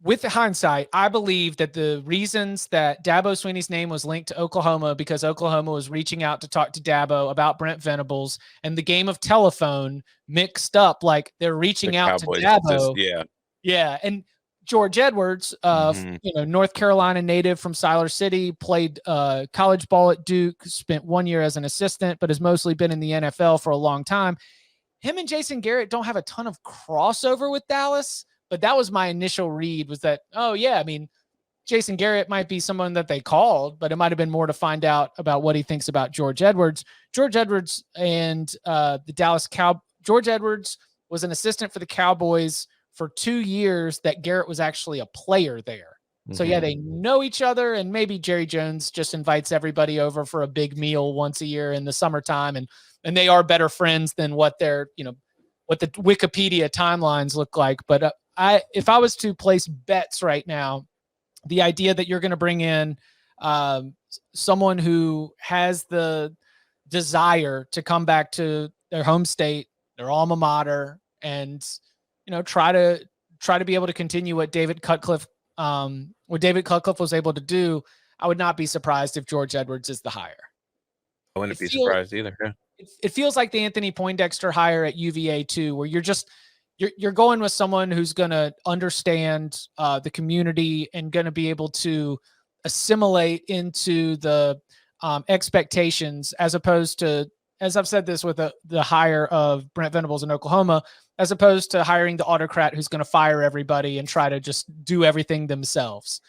with the hindsight, I believe that the reasons that Dabo Swinney's name was linked to Oklahoma because Oklahoma was reaching out to talk to Dabo about Brent Venables, and the game of telephone mixed up. Like, they're reaching out to Dabo. Yeah. Yeah. And George Edwards, North Carolina native from Siler City, played college ball at Duke, spent 1 year as an assistant, but has mostly been in the NFL for a long time. Him and Jason Garrett don't have a ton of crossover with Dallas, but that was my initial read, was that, oh yeah, I mean, Jason Garrett might be someone that they called, but it might have been more to find out about what he thinks about George Edwards. George Edwards and George Edwards was an assistant for the Cowboys for 2 years that Garrett was actually a player there. So yeah, they know each other, and maybe Jerry Jones just invites everybody over for a big meal once a year in the summertime, and they are better friends than what their, what the Wikipedia timelines look like. But if I was to place bets right now, the idea that you're going to bring in someone who has the desire to come back to their home state, their alma mater, and try to be able to continue what David Cutcliffe was able to do, I would not be surprised if George Edwards is the hire. I wouldn't be surprised either. Yeah. It feels like the Anthony Poindexter hire at UVA too, where you're going with someone who's going to understand the community and going to be able to assimilate into the expectations, as opposed to, as I've said this with the hire of Brent Venables in Oklahoma, as opposed to hiring the autocrat who's going to fire everybody and try to just do everything themselves.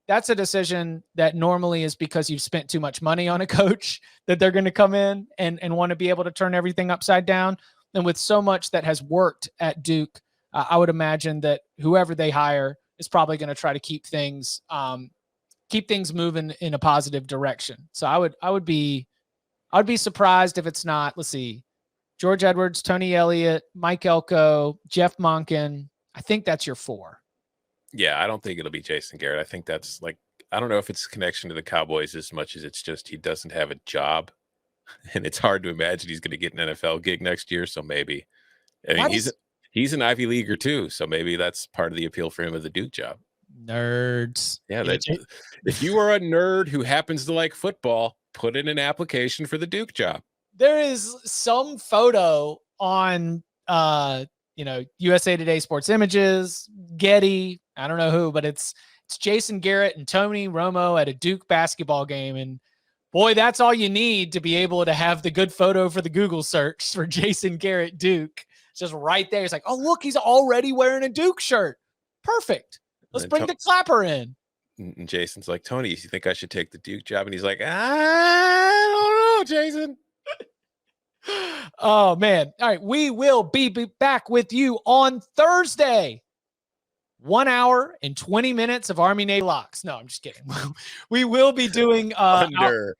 That's a decision that normally is because you've spent too much money on a coach, that they're going to come in and want to be able to turn everything upside down. And with so much that has worked at Duke, I would imagine that whoever they hire is probably going to try to keep things moving in a positive direction. So I would be surprised if it's not, let's see, George Edwards, Tony Elliott, Mike Elko, Jeff Monken. I think that's your 4. Yeah, I don't think it'll be Jason Garrett. I think that's I don't know if it's a connection to the Cowboys as much as it's just he doesn't have a job. And it's hard to imagine he's going to get an NFL gig next year. So maybe, he's an Ivy Leaguer too. So maybe that's part of the appeal for him of the Duke job. Nerds. Yeah. If you are a nerd who happens to like football, put in an application for the Duke job. There is some photo on, USA Today Sports Images, Getty, I don't know who, but it's Jason Garrett and Tony Romo at a Duke basketball game. And boy, that's all you need to be able to have the good photo for the Google search for Jason Garrett Duke. It's just right there. It's like, oh, look, he's already wearing a Duke shirt. Perfect. Let's bring the clapper in. And Jason's like, Tony, you think I should take the Duke job? And he's like, I don't know, Jason. Oh, man. All right. We will be back with you on Thursday. 1 hour and 20 minutes of Army Navy locks. No, I'm just kidding. We will be doing our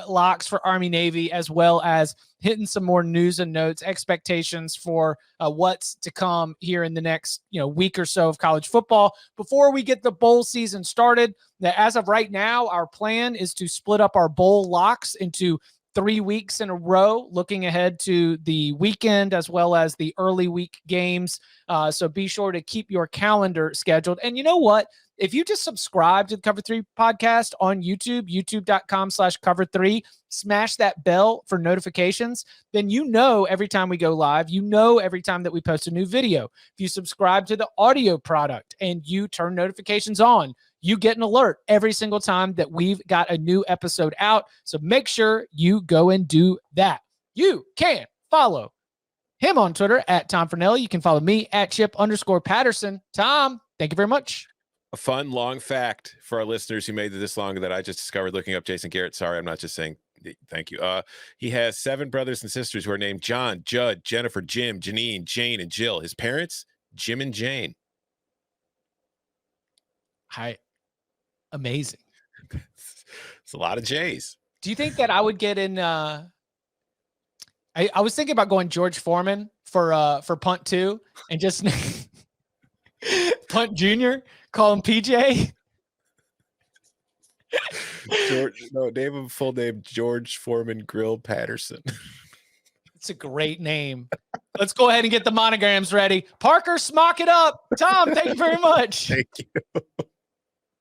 locks for Army Navy, as well as hitting some more news and notes, expectations for what's to come here in the next week or so of college football. Before we get the bowl season started, as of right now, our plan is to split up our bowl locks into 3 weeks in a row, looking ahead to the weekend as well as the early week games. So be sure to keep your calendar scheduled. And you know what? If you just subscribe to the Cover 3 podcast on YouTube, youtube.com/cover3, smash that bell for notifications, then every time we go live, every time that we post a new video. If you subscribe to the audio product and you turn notifications on, you get an alert every single time that we've got a new episode out. So make sure you go and do that. You can follow him on Twitter at Tom Fernelli. You can follow me at Chip_Patterson. Tom, thank you very much. A fun, long fact for our listeners who made it this long that I just discovered looking up Jason Garrett. Sorry, I'm not just saying thank you. He has 7 brothers and sisters who are named John, Judd, Jennifer, Jim, Janine, Jane, and Jill. His parents, Jim and Jane. Amazing. It's a lot of J's. Do you think that I would get in? I was thinking about going George Foreman for punt 2 and just punt junior, call him PJ. Full name George Foreman Grill Patterson. It's a great name. Let's go ahead and get the monograms ready. Parker, smock it up. Tom, thank you very much. Thank you.